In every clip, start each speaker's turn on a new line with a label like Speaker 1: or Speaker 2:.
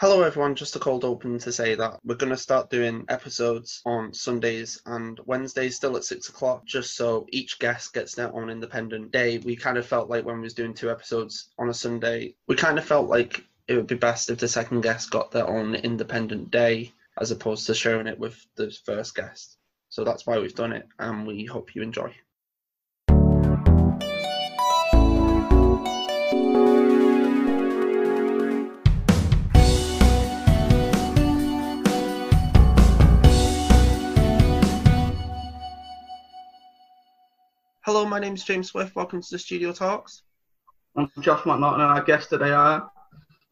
Speaker 1: Hello everyone, just a cold open to say that we're going to start doing episodes on Sundays and Wednesdays still at 6 o'clock, just so each guest gets their own independent day. We kind of felt like when we was doing 2 episodes on a Sunday, we kind of felt like it would be best if the second guest got their own independent day as opposed to sharing it with the first guest. So that's why we've done it, and we hope you enjoy. Hello, my name's James Swift. Welcome to the Studio Talks.
Speaker 2: I'm Josh McNorton, and our guests today are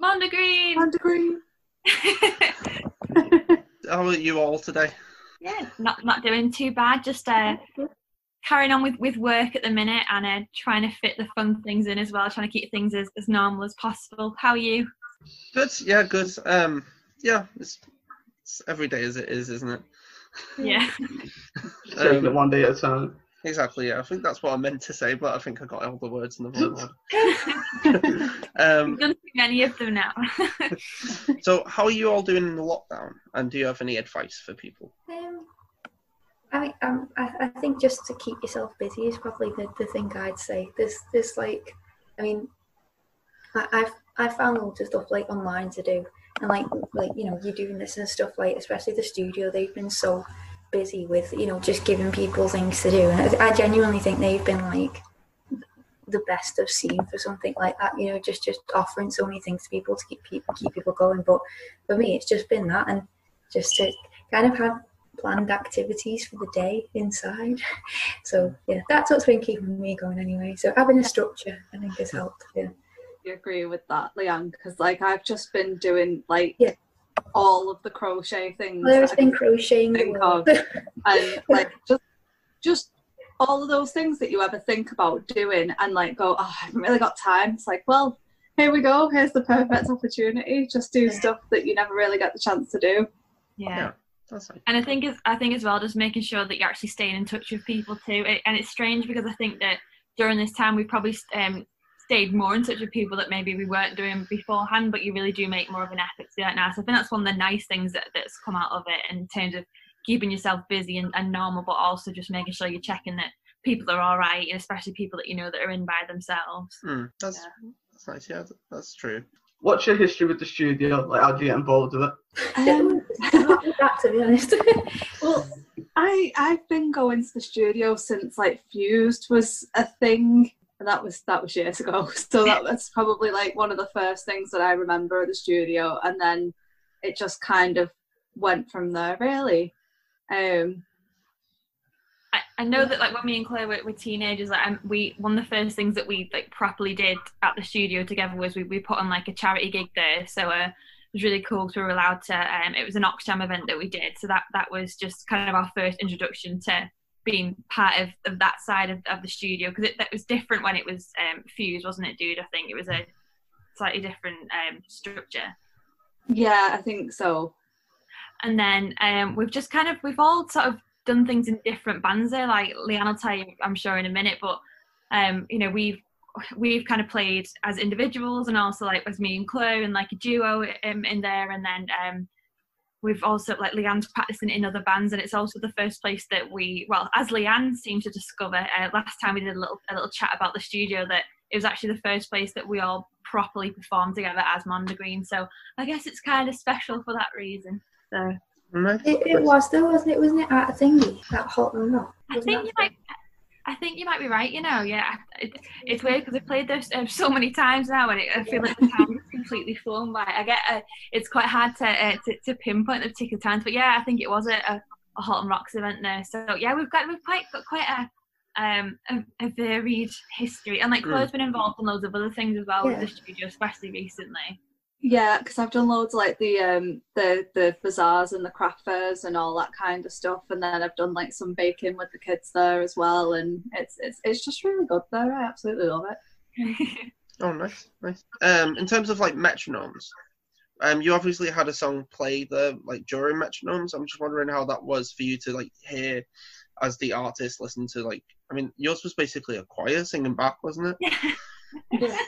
Speaker 3: Mondegreen.
Speaker 1: How are you all today?
Speaker 3: Yeah, not doing too bad. Just carrying on with work at the minute and trying to fit the fun things in as well. Trying to keep things as normal as possible. How are you?
Speaker 1: Good. Yeah, good. Yeah, it's every day as it is, isn't it?
Speaker 3: Yeah.
Speaker 2: taking it one day at a time.
Speaker 1: Exactly, yeah. I think that's what I meant to say, but I think I got all the words in the wrong order.
Speaker 3: We've done too many of them now.
Speaker 1: So, how are you all doing in the lockdown? And do you have any advice for people?
Speaker 4: I think just to keep yourself busy is probably the thing I'd say. There's like, I mean, I've found loads of stuff like online to do, and like you know, you're doing this and stuff like, especially the studio. They've been so busy with, you know, just giving people things to do, and I genuinely think they've been like the best I've seen for something like that, you know, just offering so many things to people to keep people going. But for me, it's just been that, and just to kind of have planned activities for the day inside. So yeah, that's what's been keeping me going anyway. So having a structure, I think, has helped. Yeah,
Speaker 5: I agree with that, Leanne, because like I've just been doing like all of the crochet things.
Speaker 4: There's been crocheting
Speaker 5: and like just all of those things that you ever think about doing and like go, oh, I haven't really got time. It's like, well, here we go. Here's the perfect opportunity. Just do stuff that you never really get the chance to do.
Speaker 3: Yeah.
Speaker 1: That's right.
Speaker 3: And I think as well, just making sure that you're actually staying in touch with people too. And it's strange because I think that during this time we probably stayed more in touch with people that maybe we weren't doing beforehand, but you really do make more of an effort to do that now. So I think that's one of the nice things that's come out of it in terms of keeping yourself busy and normal, but also just making sure you're checking that people are all right, and especially people that you know that are in by themselves.
Speaker 1: That's nice. Yeah, that's true.
Speaker 2: What's your history with the studio? Like, how do you get involved with it?
Speaker 4: That, to be honest.
Speaker 5: Well, I've been going to the studio since like Fused was a thing. And that was years ago. So that's probably like one of the first things that I remember at the studio, and then it just kind of went from there, really.
Speaker 3: I know that like when me and Claire were teenagers, like one of the first things that we like properly did at the studio together was we put on like a charity gig there. So it was really cool because we were allowed to. It was an Oxjam event that we did. So that was just kind of our first introduction to being part of that side of the studio, because that was different when it was Fused, wasn't it, dude? I think it was a slightly different structure.
Speaker 5: Yeah, I think so.
Speaker 3: And then we've all sort of done things in different bands there. Like Leanne will tell you, I'm sure, in a minute, but you know, we've kind of played as individuals and also like as me and Chloe and like a duo in there, and then we've also, like, Leanne's practicing in other bands, and it's also the first place that as Leanne seemed to discover last time we did a little chat about the studio, that it was actually the first place that we all properly performed together as Mondegreen. So I guess it's kind of special for that reason. So
Speaker 4: it was though, wasn't it? Wasn't it at a thingy, that Hot and Rock?
Speaker 3: I think you might be right, you know, yeah. It's weird because I've played there so many times now, and I feel like the time is completely flown by. I get it's quite hard to pinpoint the particular times, but yeah, I think it was a Hot and Rocks event there. So yeah, we've got quite a varied history, and like Chloe's been involved in loads of other things as well with the studio, especially recently.
Speaker 5: Yeah, because I've done loads like the bazaars and the craft fairs and all that kind of stuff, and then I've done like some baking with the kids there as well, and it's just really good there. I absolutely love it.
Speaker 1: Oh, nice. In terms of like metronomes, you obviously had a song play there like during metronomes. I'm just wondering how that was for you to like hear as the artist, listen to like. I mean, yours was basically a choir singing back, wasn't it?
Speaker 4: Yeah.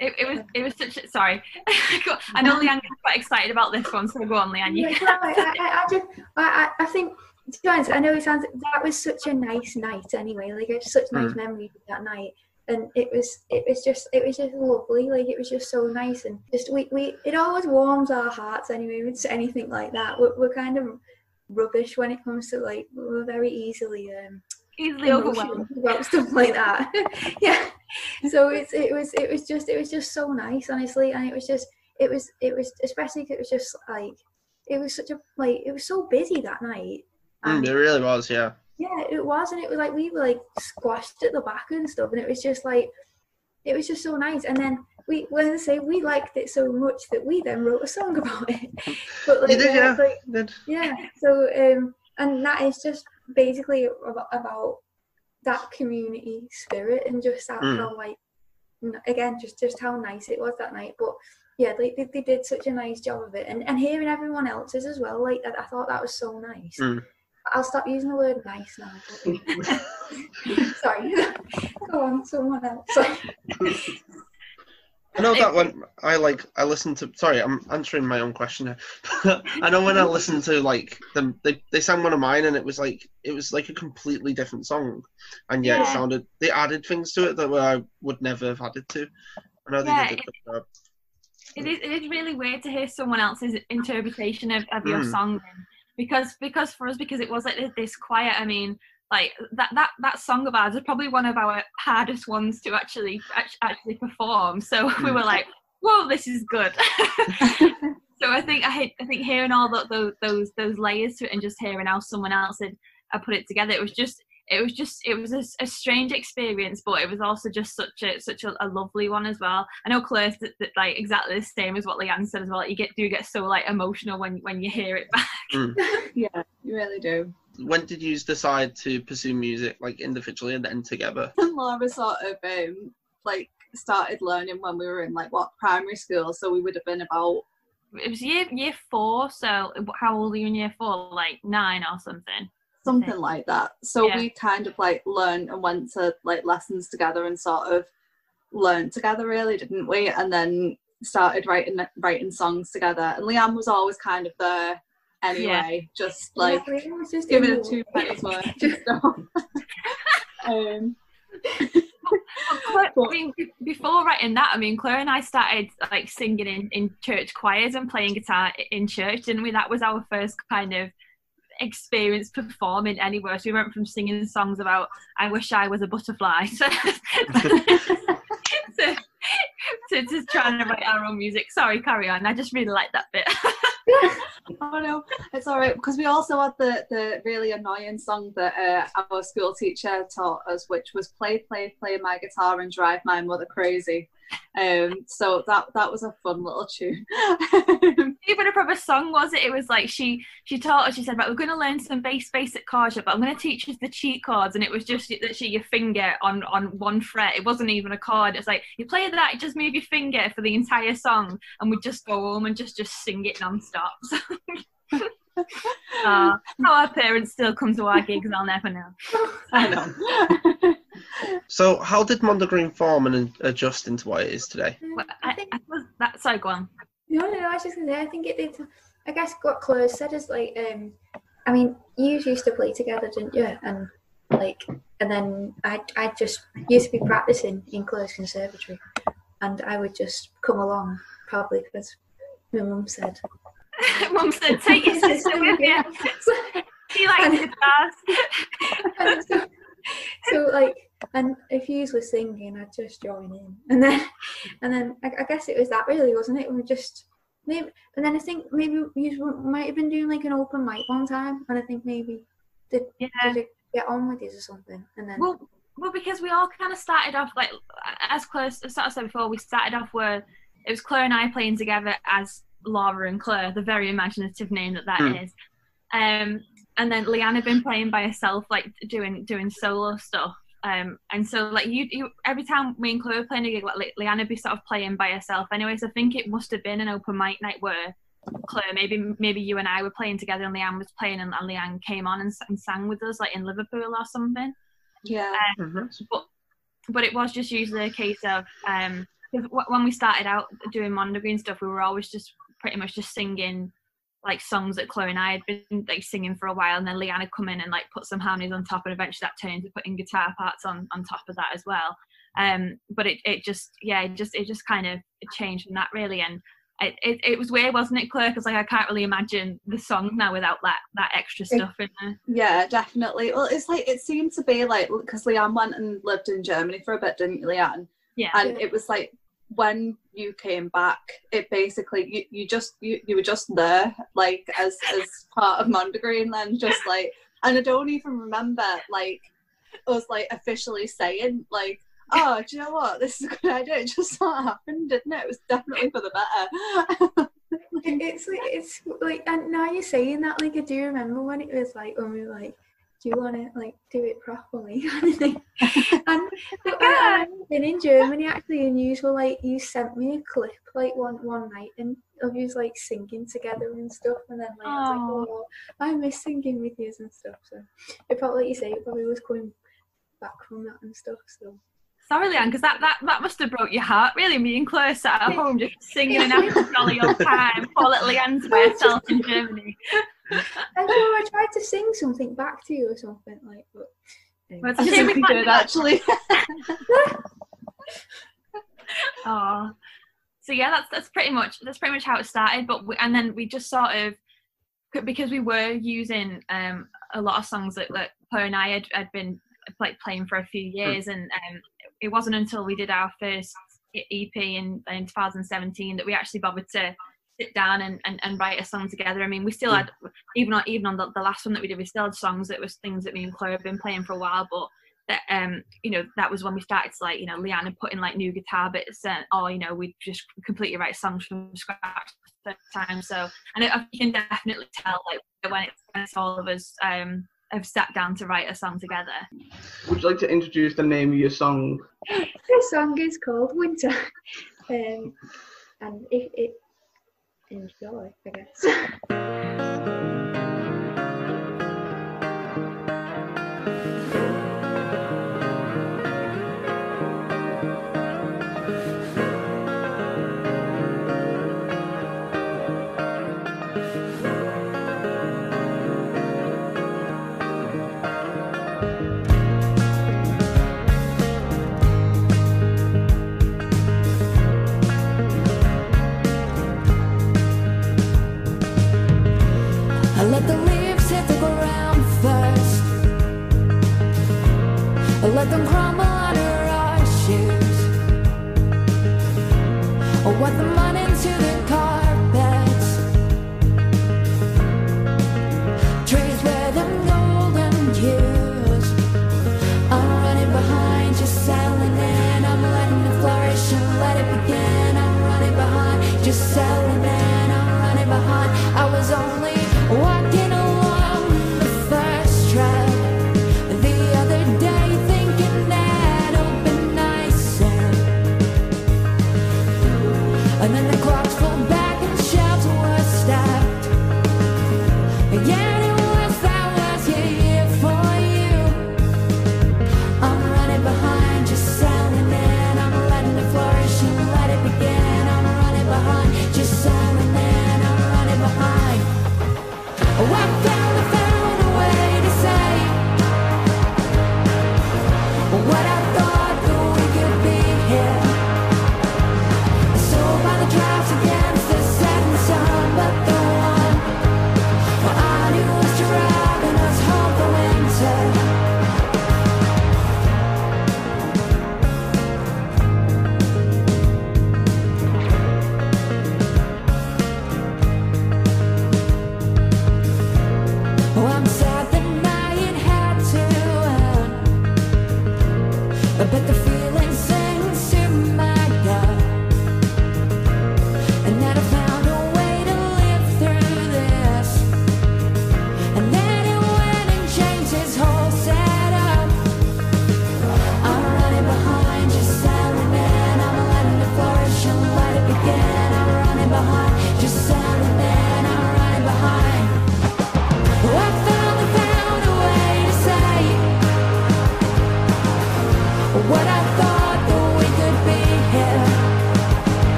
Speaker 3: It was such. Sorry, I know Leanne gets quite excited about this one, so go on, Leanne. You
Speaker 4: I think, to be honest, I know it sounds, that was such a nice night anyway. Like, it's such nice memories of that night, and it was just lovely. Like, it was just so nice, and just it always warms our hearts anyway. It's anything like that. We're kind of rubbish when it comes to, like, we're very easily
Speaker 3: overwhelmed
Speaker 4: about stuff like that. Yeah. So it was just so nice, honestly, and it was especially 'cause it was just like, it was such a, like, it was so busy that night.
Speaker 1: It really was, yeah.
Speaker 4: Yeah, it was, and it was like we were like squashed at the back and stuff, and it was just like, it was just so nice. And then we liked it so much that we then wrote a song about it. But, like,
Speaker 1: you did, yeah.
Speaker 4: Yeah. So and that is just basically about that community spirit, and just that how, like, again, just how nice it was that night. But yeah, they did such a nice job of it, and hearing everyone else's as well, like, I thought that was so nice. I'll stop using the word nice now. Sorry. Go on, someone else.
Speaker 1: I know that when I listened to, sorry, I'm answering my own question here. I know when I listened to, like, them, they sang one of mine, and it was like a completely different song, and yet it sounded, they added things to it that I would never have added to. I know they did a good job.
Speaker 3: It is really weird to hear someone else's interpretation of your song, because for us, because it was like this quiet. I mean, like, that song of ours is probably one of our hardest ones to actually perform. So we were like, whoa, this is good. So I think hearing all those layers to it, and just hearing how someone else had put it together, it was a strange experience, but it was also just such a lovely one as well. I know Claire's like exactly the same as what Leanne said as well. You do get so, like, emotional when you hear it back.
Speaker 5: Yeah, you really do.
Speaker 1: When did you decide to pursue music, like, individually and then together?
Speaker 5: Laura sort of like started learning when we were in, like, primary school, so we would have been about,
Speaker 3: it was year 4. So how old are you in year 4? Like 9 or something
Speaker 5: like that. So we kind of, like, learned and went to, like, lessons together and sort of learned together, really, didn't we? And then started writing songs together, and Leanne was always kind of there anyway, just like just giving it 2 pennies worth and stuff.
Speaker 3: Before writing that, I mean, Claire and I started, like, singing in church choirs and playing guitar in church, didn't we? That was our first kind of experience performing anywhere. So we went from singing songs about I wish I was a butterfly to just trying to write our own music. Sorry, carry on. I just really like that bit.
Speaker 5: Oh no, it's all right, because we also had the really annoying song that our school teacher taught us, which was play my guitar and drive my mother crazy. So that was a fun little tune.
Speaker 3: Even a proper song, was it? It was like she taught us, she said, right, we're going to learn some basic chords, but I'm going to teach us the cheat chords, and it was just literally your finger on one fret. It wasn't even a chord. It's like, you play that, just move your finger for the entire song, and we'd just go home and just sing it non-stop. How our parents still come to our gigs, I'll never know.
Speaker 5: I know.
Speaker 1: So how did Mondegreen form and adjust into what it is today?
Speaker 3: Well, I was that. Sorry, go on.
Speaker 4: No, I was just gonna say, I think it did. I guess what Claire said is, like, I mean, you used to play together, didn't you? And, like, and then I just used to be practicing in Claire's conservatory, and I would just come along, probably because my mum said.
Speaker 3: Mum said, take your sister with you. She likes guitars.
Speaker 4: So, like, and if you were singing, I'd just join in, and then I guess it was that, really, wasn't it? We just maybe, and then I think maybe you might have been doing, like, an open mic one time, and I think maybe did it get on with you or something, and then
Speaker 3: well, because we all kind of started off, like, as Claire sort of said before, we started off where it was Claire and I playing together as Laura and Claire, the very imaginative name that is. And then Leanne had been playing by herself, like, doing solo stuff. And so, like, you every time me and Claire were playing a gig, like, Leanne would be sort of playing by herself anyway. So I think it must have been an open mic night where Claire, maybe you and I were playing together, and Leanne was playing, and Leanne came on and sang with us, like, in Liverpool or something.
Speaker 5: Yeah.
Speaker 3: But it was just usually a case of when we started out doing Mondegreen stuff, we were always just pretty much just singing like songs that Chloe and I had been like singing for a while, and then Leanne would come in and like put some harmonies on top, and eventually that turned to putting guitar parts on top of that as well. But it just kind of changed from that really, and it was weird, wasn't it, Claire? Because like I can't really imagine the song now without that extra stuff in there.
Speaker 5: Yeah, definitely. Well, it's like it seemed to be like, because Leanne went and lived in Germany for a bit, didn't you, Leanne?
Speaker 3: Yeah.
Speaker 5: And it was like when you came back, it basically you were just there, like as part of Mondegreen, then just like, and I don't even remember like us like officially saying like, oh, do you know what, this is a good idea. It just sort of happened, didn't it? It was definitely for the better.
Speaker 4: It's like, and now you're saying that, like I do remember when it was like, when we were like, do you want to like do it properly? And I've been in Germany actually, and you sent me a clip like one night, and of you like singing together and stuff, and then like I was like, oh, I miss singing with you and stuff. So it probably, like you say, it probably was coming back from that and stuff. So
Speaker 3: sorry, Leanne, because that must have broke your heart, really. Me and Claire sat at home just singing and having a jolly old time. Poor little Leanne's by herself in Germany.
Speaker 4: I know, I tried to sing something back to you or something, like, but
Speaker 3: well, it's a shame we
Speaker 5: did actually.
Speaker 3: Oh, so yeah, that's pretty much how it started. But and then we just sort of, because we were using a lot of songs that Claire and I had been like playing for a few years, and it wasn't until we did our first EP in 2017 that we actually bothered to sit down and write a song together. I mean, we still had, even on the last one that we did, we still had songs that was things that me and Chloe have been playing for a while, but that that was when we started to like, Leanne had put in like new guitar bits, and we just completely write songs from scratch the time. So, and you can definitely tell like when it's all of us have sat down to write a song together.
Speaker 2: Would you like to introduce the name of your song?
Speaker 4: This song is called Winter, and it enjoy, I guess.
Speaker 6: I let the leaves hit the ground first. I let them crumble under our shoes. I wet them on into the carpets. Trees wear them golden hues. I'm running behind, just settling in. I'm letting it flourish and let it begin. I'm running behind, just settling in. I'm running behind. I was only walking along the first track the other day, thinking that it'll be nicer. And then the clocks pulled back and the shelves were stacked. Yeah, it was that year for you. I'm running behind, just settling in. I'm letting it flourish and let it begin. I'm running behind, just settling in. I'm running behind. I walked down and found a way to say what I thought that we could be here. So by the tracks against this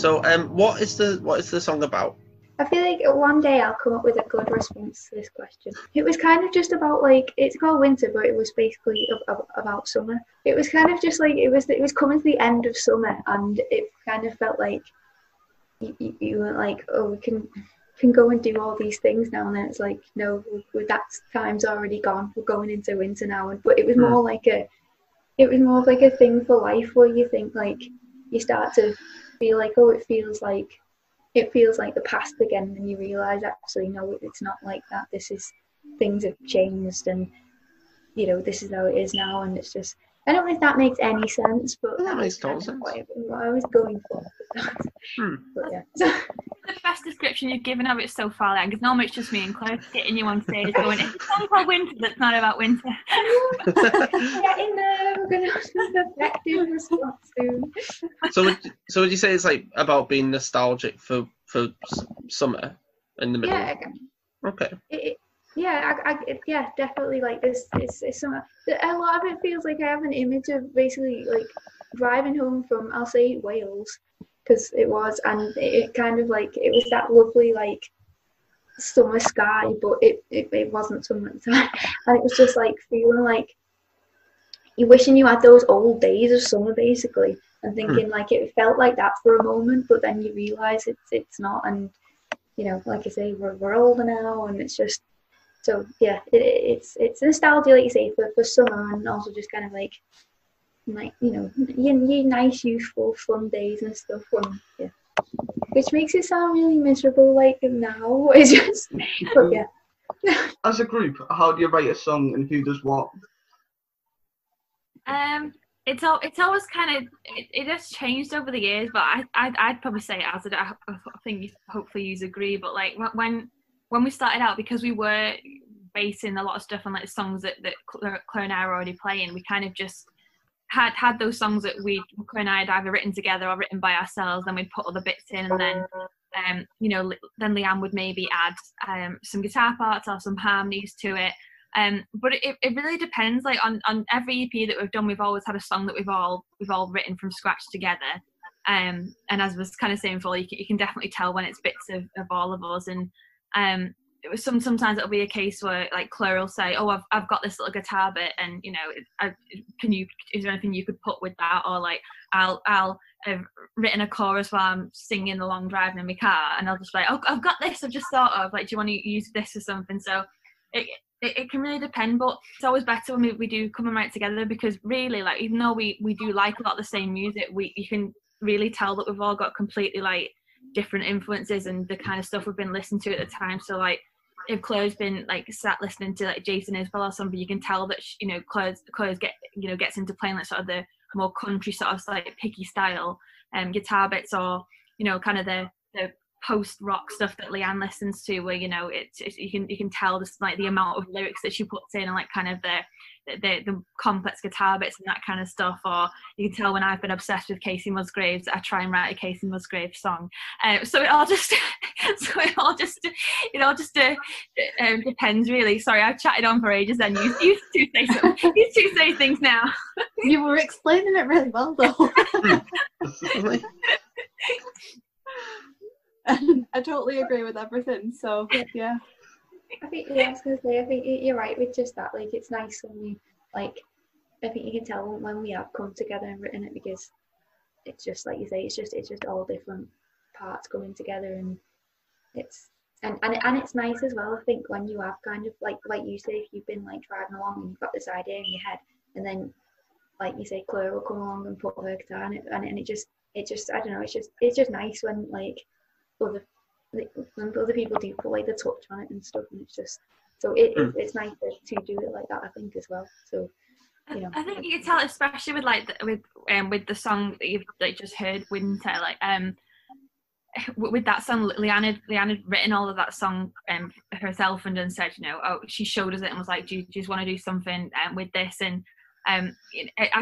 Speaker 1: So, what is the song about?
Speaker 4: I feel like one day I'll come up with a good response to this question. It was kind of just about like, it's called Winter, but it was basically about summer. It was kind of just like, it was coming to the end of summer, and it kind of felt like you were like, oh, we can go and do all these things now, and then it's like, no, that time's already gone. We're going into winter now. But it was more like of like a thing for life, where you think like you start to feel like, oh, it feels like the past again, and you realise actually no, it's not like that. Things have changed, and you know, this is how it is now, and it's just, I don't know if that makes any sense, but
Speaker 1: that makes total sense.
Speaker 4: What I was going for. But yeah.
Speaker 3: The best description you've given of it so far, then, because normally it's just me and Claire getting you on stage going, it's a song called Winter that's not about winter.
Speaker 4: Getting there, we're going to have an effective response soon.
Speaker 1: So would you say it's like about being nostalgic for summer in the middle?
Speaker 4: Yeah.
Speaker 1: Okay.
Speaker 4: Yeah, definitely. Like it's summer. A lot of it feels like I have an image of basically like driving home from, I'll say, Wales, because it was, and it kind of like, it was that lovely like summer sky, but it wasn't summer at the time, and it was just like feeling like you're wishing you had those old days of summer basically, and thinking like it felt like that for a moment, but then you realise it's not, and you know, like I say, we're older now, and it's just, so yeah, it's nostalgia, like you say, for summer, and also just kind of like you know, your nice, youthful, fun days and stuff. And yeah, which makes it sound really miserable, like now. It's just, but yeah.
Speaker 2: As a group, how do you write a song, and who does what?
Speaker 3: It's always kind of, it has changed over the years, but I'd probably say as I think hopefully you agree, but like when we started out, because we were basing a lot of stuff on like the songs that Claire and I were already playing, we kind of just had those songs that Claire and I had either written together or written by ourselves, then we'd put other bits in, and then you know, then Leanne would maybe add some guitar parts or some harmonies to it. But it really depends. Like on every EP that we've done, we've always had a song that we've all written from scratch together. And as I was kind of saying before, you can definitely tell when it's bits of all of us. And it was sometimes it'll be a case where like Claire will say, "Oh, I've got this little guitar bit, and you know, is there anything you could put with that?" Or like I'll have written a chorus while I'm singing along driving in my car, and I'll just be like, "Oh, I've got this. I've just thought of, like, do you want to use this or something?" So it can really depend, but it's always better when we do come and write together, because really, like, even though we do like a lot of the same music, you can really tell that we've all got completely like different influences and the kind of stuff we've been listening to at the time. So like if Claire's been like sat listening to like Jason Isbell or something, you can tell that you know, Claire's gets into playing like sort of the more country sort of like picky style guitar bits, or you know, kind of the post rock stuff that Leanne listens to, where you know it's you can tell just like the amount of lyrics that she puts in, and like kind of the complex guitar bits and that kind of stuff. Or you can tell when I've been obsessed with Casey Musgraves, I try and write a Casey Musgraves song. So it all just depends really. Sorry, I've chatted on for ages. Then you two say something. You two say things now.
Speaker 5: You were explaining it really well though. I totally agree with everything. So yeah.
Speaker 4: I think I was gonna say, I think you're right with just that. Like, it's nice when we like. I think you can tell when we have come together and written it, because it's just like you say. It's just all different parts coming together, and it's it's nice as well. I think when you have kind of like you say, if you've been like driving along and you've got this idea in your head, and then like you say, Claire will come along and put her guitar in it, and it just I don't know. It's just nice when like when other people do put like the touch on it and stuff, and it's just so it's nice to do it like that, I think, as well. So you know,
Speaker 3: I think you can tell, especially with like with the song that you've like just heard, Winter, like with that song, Leanne had written all of that song herself, and then said, you know, oh, she showed us it and was like, do you just want to do something with this? And I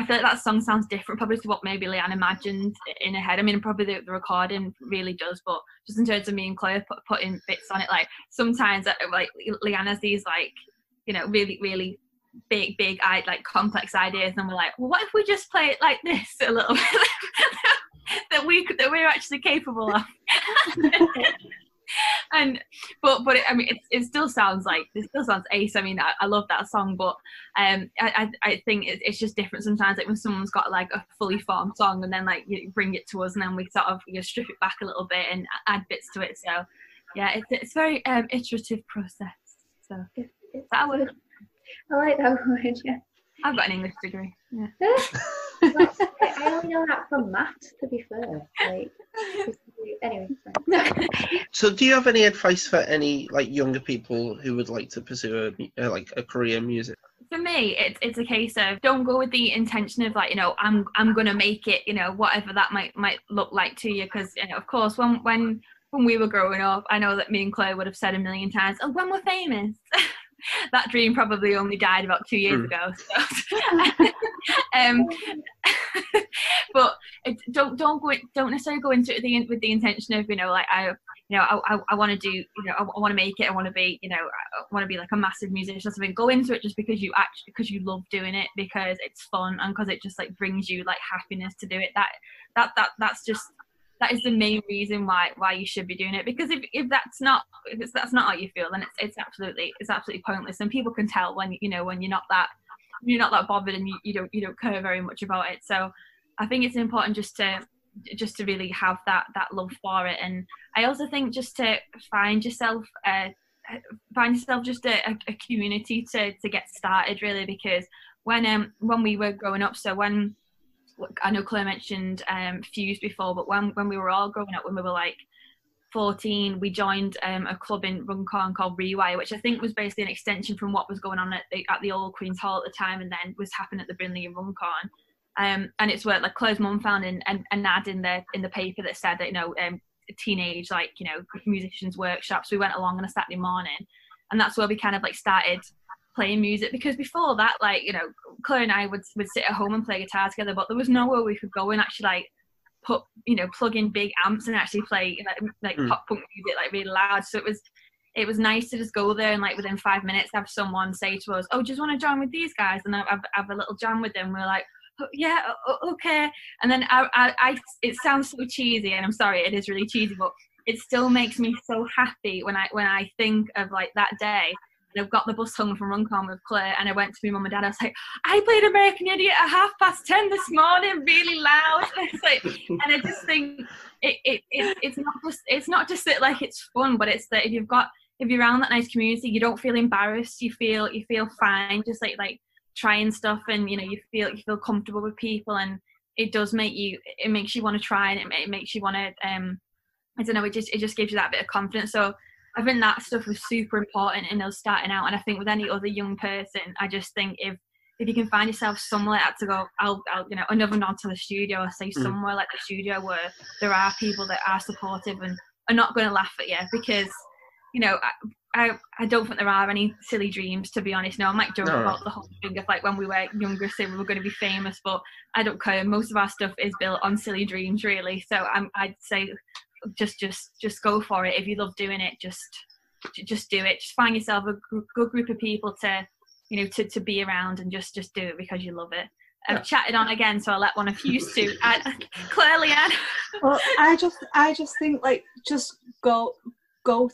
Speaker 3: feel like that song sounds different probably to what maybe Leanne imagined in her head. I mean, probably the recording really does, but just in terms of me and Claire putting bits on it, like sometimes like Leanne has these like, you know, really, really big like complex ideas, and we're like, well, what if we just play it like this a little bit? that we're actually capable of. But I mean, it still sounds ace. I mean, I love that song, but I think it's just different sometimes. Like when someone's got like a fully formed song, and then like you bring it to us, and then we sort of strip it back a little bit and add bits to it. So yeah, it's very iterative process. So that word.
Speaker 4: I like that word. Yeah.
Speaker 3: I've got an English degree. Yeah.
Speaker 4: I only know that from maths, to be fair. Like, anyway.
Speaker 1: So do you have any advice for any like younger people who would like to pursue a career in music?
Speaker 3: For me, it's a case of don't go with the intention of like, I'm gonna make it, whatever that might look like to you, because of course when we were growing up, I know that me and Claire would have said a million times, oh, when we're famous. That dream probably only died about 2 years ago. So. But don't necessarily go into it with the intention of I want to do I want to make it, I want to be like a massive musician or something. Go into it just because you love doing it, because it's fun and because it just like brings you like happiness to do it. That is the main reason why you should be doing it, because if that's not how you feel, then it's absolutely pointless, and people can tell when when you're not that bothered and you don't care very much about it. So I think it's important just to really have that love for it. And I also think just to find yourself just a community to get started, really, because when we were growing up, so when I know Claire mentioned Fuse before, but when we were all growing up, when we were like 14, we joined a club in Runcorn called Rewire, which I think was basically an extension from what was going on at the old Queen's Hall at the time, and then was happening at the Brindley in Runcorn. And it's where like Claire's mum found an ad in the paper that said that teenage musicians workshops. We went along on a Saturday morning, and that's where we kind of like started playing music, because before that, Claire and I would sit at home and play guitar together, but there was nowhere we could go and actually plug in big amps and actually play pop punk music really loud. So it was nice to just go there and within 5 minutes have someone say to us, oh, just want to join with these guys, and have a little jam with them. We're like, oh, yeah, okay. And then it sounds so cheesy, and I'm sorry, it is really cheesy, but it still makes me so happy when I think of that day. And I've got the bus home from Runcorn with Claire, and I went to my mum and dad. I was like, I played American Idiot at 10:30 this morning, really loud. And I just think it's not just that it's fun, but it's that if you're around that nice community, you don't feel embarrassed. You feel fine, just like trying stuff, and you feel comfortable with people, and it makes you want to try, and it makes you want to I don't know, it just gives you that bit of confidence. So I think that stuff was super important in us starting out, and I think with any other young person, I just think if you can find yourself somewhere to go, I'll another nod to the studio, I say somewhere like the studio where there are people that are supportive and are not going to laugh at you, because I don't think there are any silly dreams, to be honest. I might joke about the whole thing of when we were younger, saying we were going to be famous, but I don't care. Most of our stuff is built on silly dreams, really. So I'd say just go for it. If you love doing it, just do it. Just find yourself a good group of people to be around, and just do it because you love it. I've chatted on again, so I'll let one of you two. Claire, Leanne.
Speaker 5: Well, I just think just go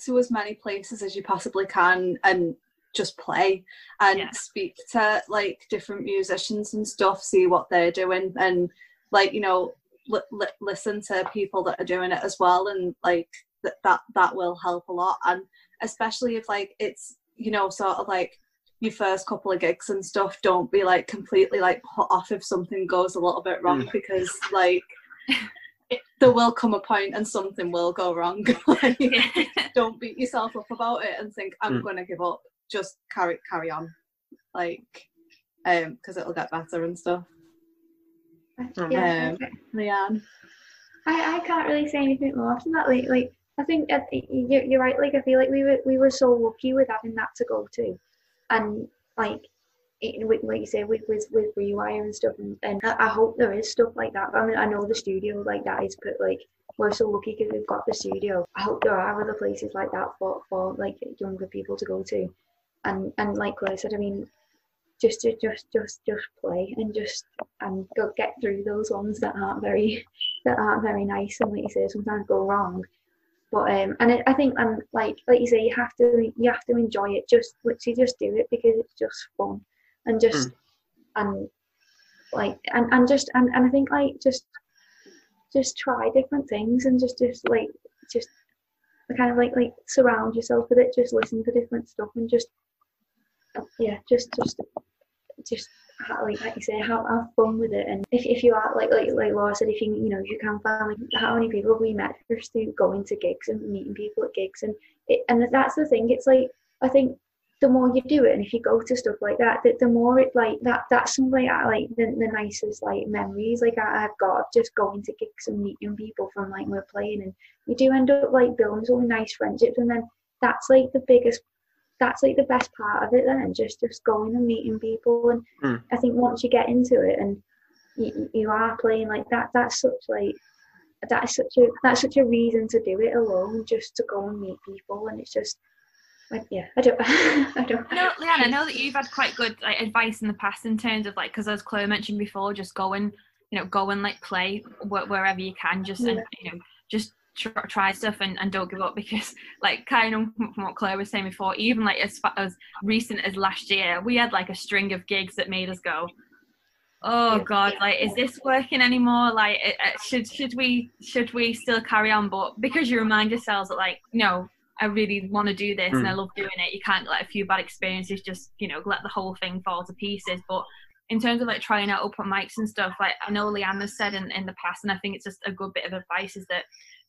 Speaker 5: to as many places as you possibly can and just play and speak to different musicians and stuff, see what they're doing, and listen to people that are doing it as well, and that will help a lot. And especially if it's sort of your first couple of gigs and stuff, don't be completely put off if something goes a little bit wrong, because there will come a point and something will go wrong. Don't beat yourself up about it and think I'm gonna give up. Just carry on, because it'll get better and stuff. Leanne.
Speaker 4: I can't really say anything more than that. I think you're right. I feel like we were so lucky with having that to go to, and like you say with Rewire and stuff, and I hope there is stuff like that. I mean, I know the studio like that is, but we're so lucky because we've got the studio. I hope there are other places like that for younger people to go to, and like Claire said, I mean, just play and go get through those ones that aren't very nice, and like you say, sometimes go wrong. But I think like you say, you have to enjoy it. Just literally just do it because it's just fun, and just and like and I think like just try different things, and just kind of like surround yourself with it. Just listen to different stuff, and just like you say, have fun with it. And if you are like Laura said, if you can find, like, how many people have we met just through going to gigs and meeting people at gigs, and that's the thing. It's like, I think the more you do it, and if you go to stuff like that, the more it like that's something like the nicest like memories like I've got of just going to gigs and meeting people from like we're playing, and you do end up like building some nice friendships, and then that's like the best part of it then, just going and meeting people. And I think once you get into it and you are playing like that, that's such a reason to do it alone, just to go and meet people. And it's just like, yeah, I don't
Speaker 3: Leanne, I know that you've had quite good like advice in the past in terms of like, because as Chloe mentioned before, just go and like play wherever you can, just and just try stuff and don't give up, because like kind of from what Claire was saying before, even like as recent as last year, we had like a string of gigs that made us go, oh god, like, is this working anymore? Like, should we still carry on? But because you remind yourselves that like, no, I really want to do this and I love doing it, you can't let a few bad experiences just let the whole thing fall to pieces. But in terms of like trying out open mics and stuff, like I know Leanne has said in the past, and I think it's just a good bit of advice, is that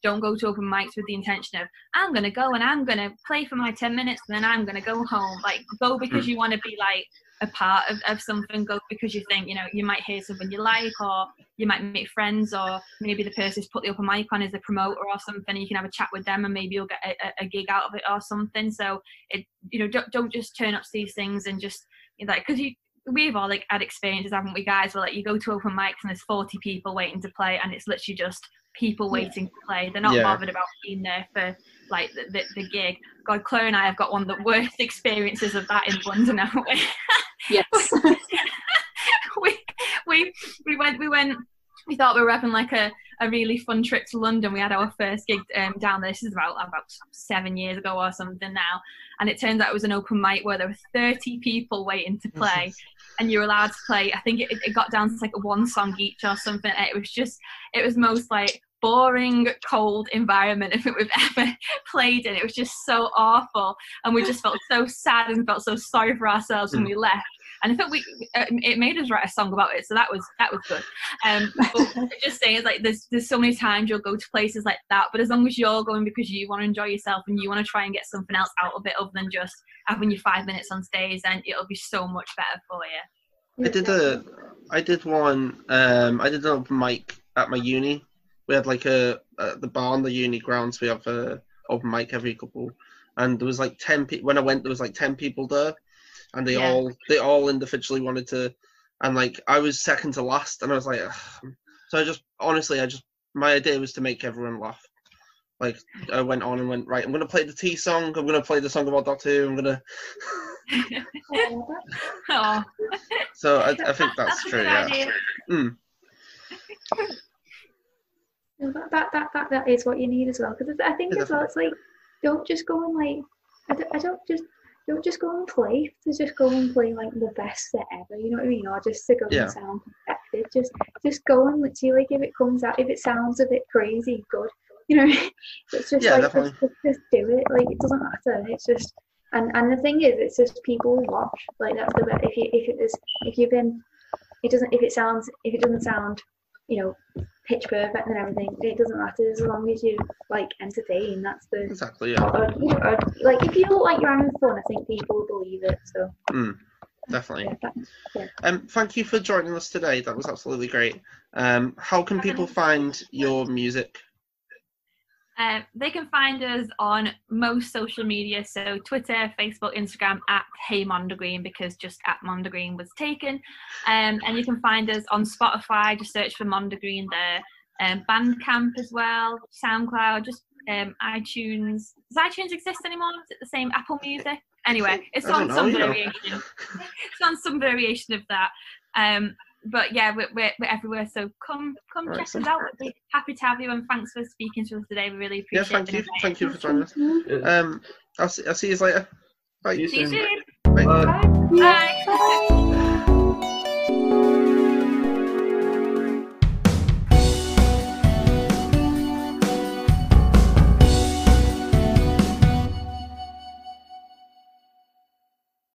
Speaker 3: don't go to open mics with the intention of, I'm going to go and I'm going to play for my 10 minutes and then I'm going to go home. Like, go because you want to be like a part of something. Go because you think, you might hear something you like, or you might make friends, or maybe the person who's put the open mic on is a promoter or something, and you can have a chat with them and maybe you'll get a gig out of it or something. So don't just turn up to these things and just like, because we've all like had experiences, haven't we, guys, where like you go to open mics and there's 40 people waiting to play, and it's literally just people waiting to play. They're not bothered about being there for like the gig. God, Claire and I have got one of the worst experiences of that in London, haven't we?
Speaker 5: Yes.
Speaker 3: we went. We thought we were having like a really fun trip to London. We had our first gig down there. This is about 7 years ago or something now. And it turns out it was an open mic where there were 30 people waiting to play. And you were allowed to play, I think it got down to like a one song each or something. It was most like boring, cold environment if we've ever played in. It was just so awful. And we just felt so sad and felt so sorry for ourselves when we left. And I think it made us write a song about it, so that was good. But just saying, it's like there's so many times you'll go to places like that, but as long as you're going because you want to enjoy yourself and you want to try and get something else out of it other than just having your 5 minutes on stage, then it'll be so much better for you.
Speaker 1: I did an open mic at my uni. We had like the bar on the uni grounds. We have a open mic every couple, and there was like 10 people. When I went, there was like 10 people there. And they all individually wanted to, and like I was second to last, and I was like, ugh. So my idea was to make everyone laugh. Like I went on and went, right, I'm gonna play the T song. I'm gonna play the song about Doctor Who. I'm gonna. So I think that's true. Yeah.
Speaker 4: No, that is what you need as well. Because I think as well, it's like, don't just go and like, don't just go and play to just go and play like the best set ever, you know what I mean? Or just to go and sound perfected. Just go and literally, like, if it comes out, if it sounds a bit crazy, good. You know, it's just like just do it. Like, it doesn't matter. It's just and the thing is, it's just people watch. Like, that's the best. If it doesn't sound, pitch perfect and everything, it doesn't matter as long as you like entertain. That's the
Speaker 1: exactly
Speaker 4: like, if you look like you're having fun, I think people will believe it. So
Speaker 1: definitely. Thank you for joining us today. That was absolutely great. How can people find your music?
Speaker 3: They can find us on most social media, so Twitter, Facebook, Instagram at Hey Mondegreen, because just at Mondegreen was taken. And you can find us on Spotify, just search for Mondegreen there. Bandcamp as well, SoundCloud, just iTunes. Does iTunes exist anymore? Is it the same? Apple Music? Anyway, it's
Speaker 1: I don't
Speaker 3: on
Speaker 1: know,
Speaker 3: some
Speaker 1: you know.
Speaker 3: variation. It's on some variation of that. But yeah, we're everywhere. So come
Speaker 1: Right,
Speaker 3: check
Speaker 1: so-
Speaker 3: us out. We'd be happy to have you, and thanks for speaking to us today. We really
Speaker 1: Yeah,
Speaker 3: appreciate it.
Speaker 1: thank you for joining us. I'll see you later. Bye.
Speaker 2: See you
Speaker 3: See you
Speaker 2: soon.
Speaker 3: soon.
Speaker 1: Bye.
Speaker 2: Bye.
Speaker 3: Bye.